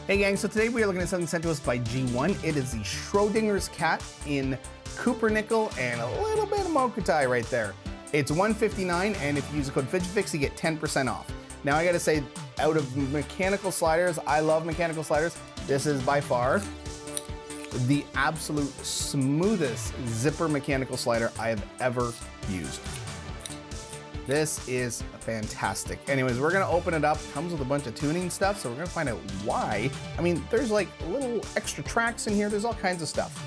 Hey gang, so today we are looking at something sent to us by GEEONE. It is the Schrödinger's cat in Cupro-Nickel and a little bit of Mokutai right there. It's $159, and if you use the code FidgetFix, you get 10% off. Now I gotta say, out of mechanical sliders, I love mechanical sliders. This is by far the absolute smoothest zipper mechanical slider I have ever used. This is fantastic. Anyways, we're gonna open it up. Comes with a bunch of tuning stuff, so we're gonna find out why. I mean, there's like little extra tracks in here. There's all kinds of stuff.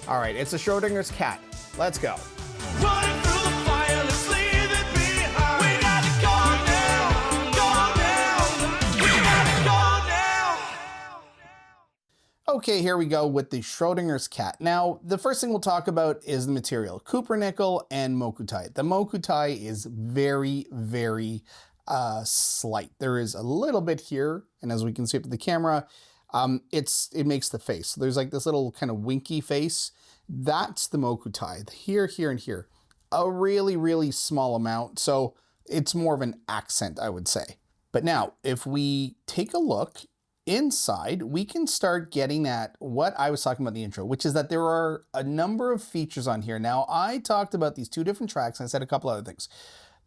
All right, it's a Schrödinger's cat. Let's go. Running through the fire, let's leave it behind. We gotta go now, go now. We gotta go now. Okay, here we go with the Schrödinger's cat. Now, the first thing we'll talk about is the material, Cupro-Nickel and Mokutai. The Mokutai is very, very slight. There is a little bit here, and as we can see up to the camera, it makes the face. So there's like this little kind of winky face. That's the Mokutai, here, here, and here. A really, really small amount, so it's more of an accent, I would say. But now, if we take a look inside, we can start getting at what I was talking about in the intro, which is that there are a number of features on here. Now, I talked about these two different tracks, and I said a couple other things.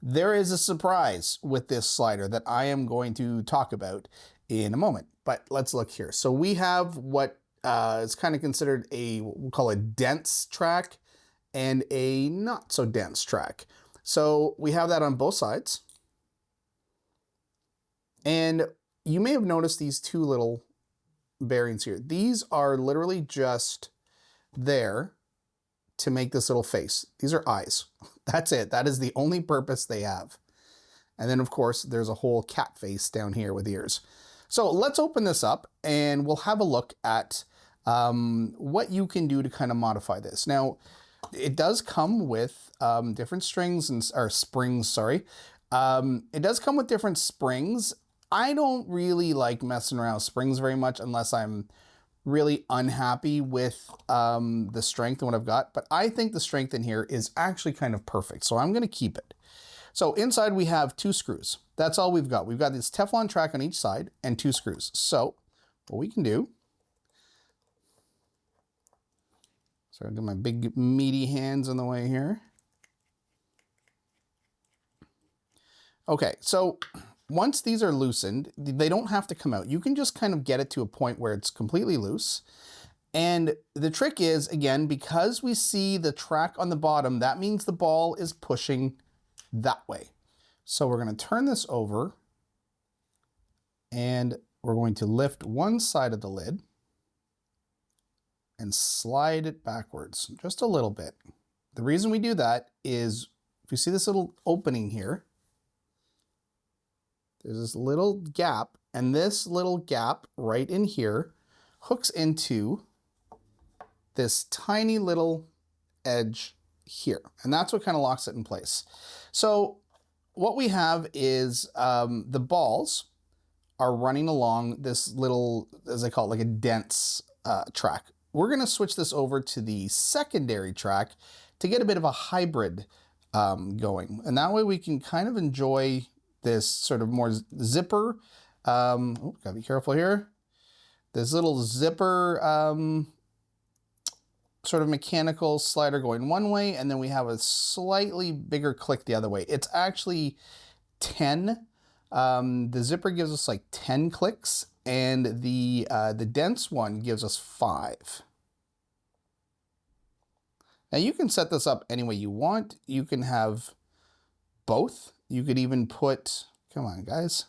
There is a surprise with this slider that I am going to talk about in a moment, but let's look here. So we have what is kind of considered we'll call a dense track and a not so dense track. So we have that on both sides. And you may have noticed these two little bearings here. These are literally just there to make this little face. These are eyes. That's it. That is the only purpose they have. And then of course, there's a whole cat face down here with ears. So let's open this up and we'll have a look at what you can do to kind of modify this. Now, it does come with different springs, sorry. It does come with different springs. I don't really like messing around with springs very much unless I'm really unhappy with the strength and what I've got, but I think the strength in here is actually kind of perfect, so I'm gonna keep it. So inside we have 2 screws. That's all we've got. We've got this Teflon track on each side and 2 screws. So what we can do, so I got my big meaty hands in the way here. Okay, so once these are loosened, they don't have to come out. You can just kind of get it to a point where it's completely loose. And the trick is, again, because we see the track on the bottom, that means the ball is pushing that way. So we're going to turn this over and we're going to lift one side of the lid and slide it backwards just a little bit. The reason we do that is if you see this little opening here, there's this little gap, and this little gap right in here hooks into this tiny little edge here. And that's what kind of locks it in place. So what we have is the balls are running along this little, as I call it, like a dense track. We're gonna switch this over to the secondary track to get a bit of a hybrid going. And that way we can kind of enjoy this sort of more zipper, gotta be careful here. This little zipper sort of mechanical slider going one way, and then we have a slightly bigger click the other way. It's actually 10. The zipper gives us like 10 clicks, and the dense one gives us 5. Now you can set this up any way you want. You can have both. You could even put, come on guys,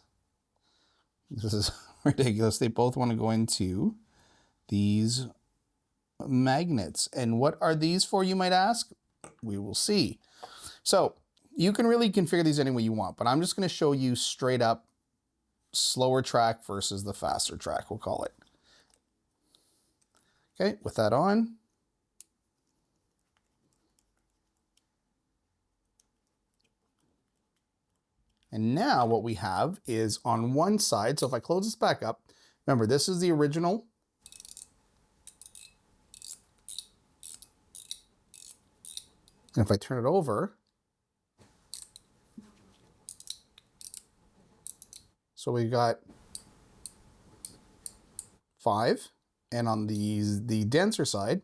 this is ridiculous. They both want to go into these magnets. And what are these for, you might ask? We will see. So you can really configure these any way you want, but I'm just going to show you straight up slower track versus the faster track, we'll call it. Okay, with that on. And now what we have is on one side, so if I close this back up, remember this is the original. And if I turn it over, so we've got 5, and on the denser side,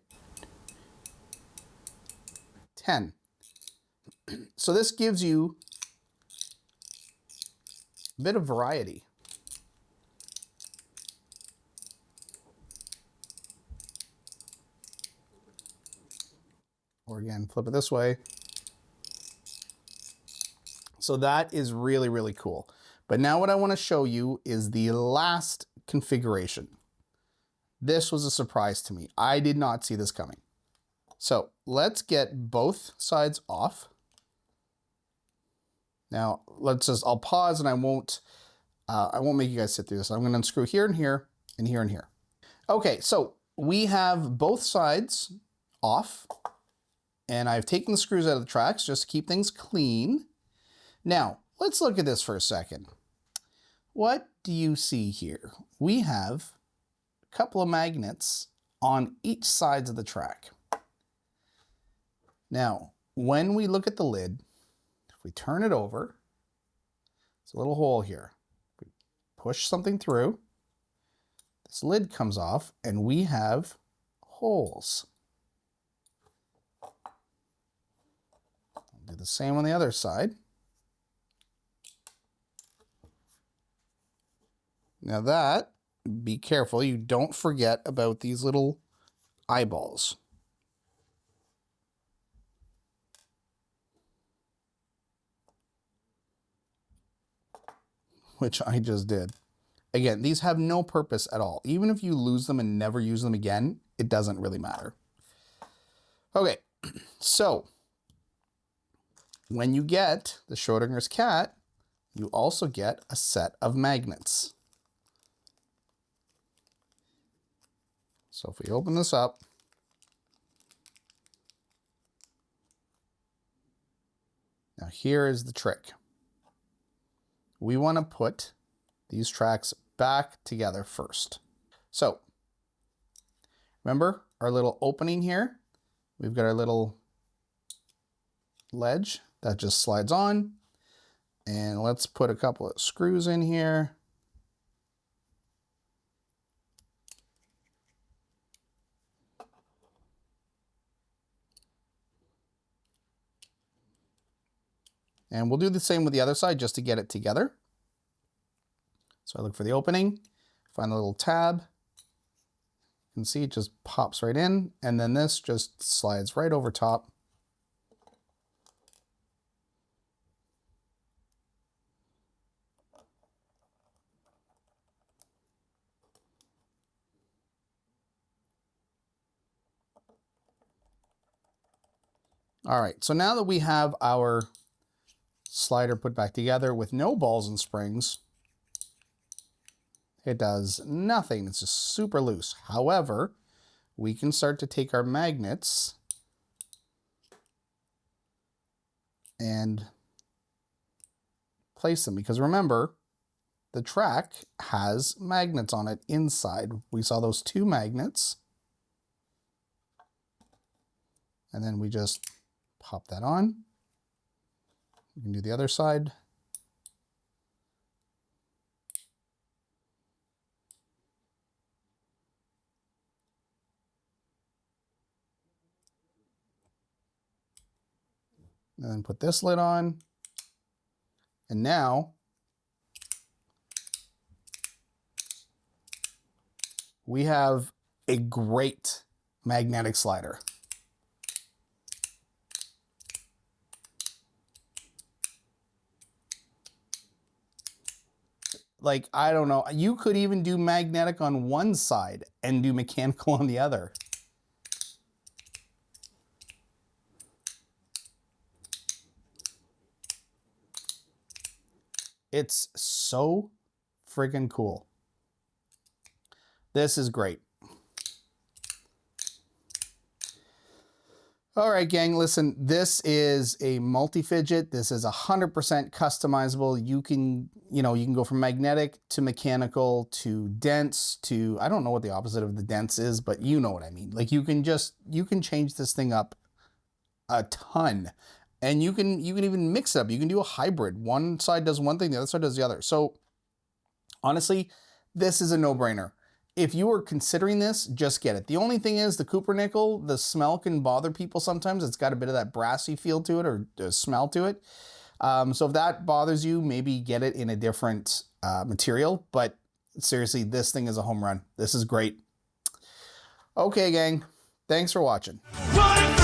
10. So this gives you a bit of variety. Or again, flip it this way. So that is really, really cool. But now what I want to show you is the last configuration. This was a surprise to me. I did not see this coming. So let's get both sides off. Now I'll pause and I won't make you guys sit through this. I'm going to unscrew here and here and here and here. Okay, so we have both sides off. And I've taken the screws out of the tracks just to keep things clean. Now, let's look at this for a second. What do you see here? We have a couple of magnets on each side of the track. Now, when we look at the lid, if we turn it over, there's a little hole here. We push something through, this lid comes off, and we have holes. Do the same on the other side. Now that, be careful, you don't forget about these little eyeballs. Which I just did. Again, these have no purpose at all. Even if you lose them and never use them again, it doesn't really matter. Okay, so when you get the Schrödinger's cat, you also get a set of magnets. So if we open this up, now here is the trick. We want to put these tracks back together first. So remember our little opening here? We've got our little ledge that just slides on, and let's put a couple of screws in here. And we'll do the same with the other side just to get it together. So I look for the opening, find the little tab. You can see it just pops right in, and then this just slides right over top. All right, so now that we have our slider put back together with no balls and springs, it does nothing. It's just super loose. However, we can start to take our magnets and place them, because remember, the track has magnets on it inside. We saw those 2 magnets, and then we just pop that on. We can do the other side. And then put this lid on. And now we have a great magnetic slider. Like, I don't know, you could even do magnetic on one side and do mechanical on the other. It's so friggin' cool. This is great. All right, gang, listen, this is a multi-fidget. This is 100% customizable. You can go from magnetic to mechanical to dense to, I don't know what the opposite of the dense is, but you know what I mean. Like, you can change this thing up a ton, and you can even mix it up. You can do a hybrid. One side does one thing, the other side does the other. So honestly, this is a no-brainer. if you are considering this, just get it. The only thing is the Cumbernickel, the smell can bother people sometimes. It's got a bit of that brassy feel to it, or smell to it. So if that bothers you, maybe get it in a different material. But seriously, this thing is a home run. This is great. Okay, gang. Thanks for watching. Running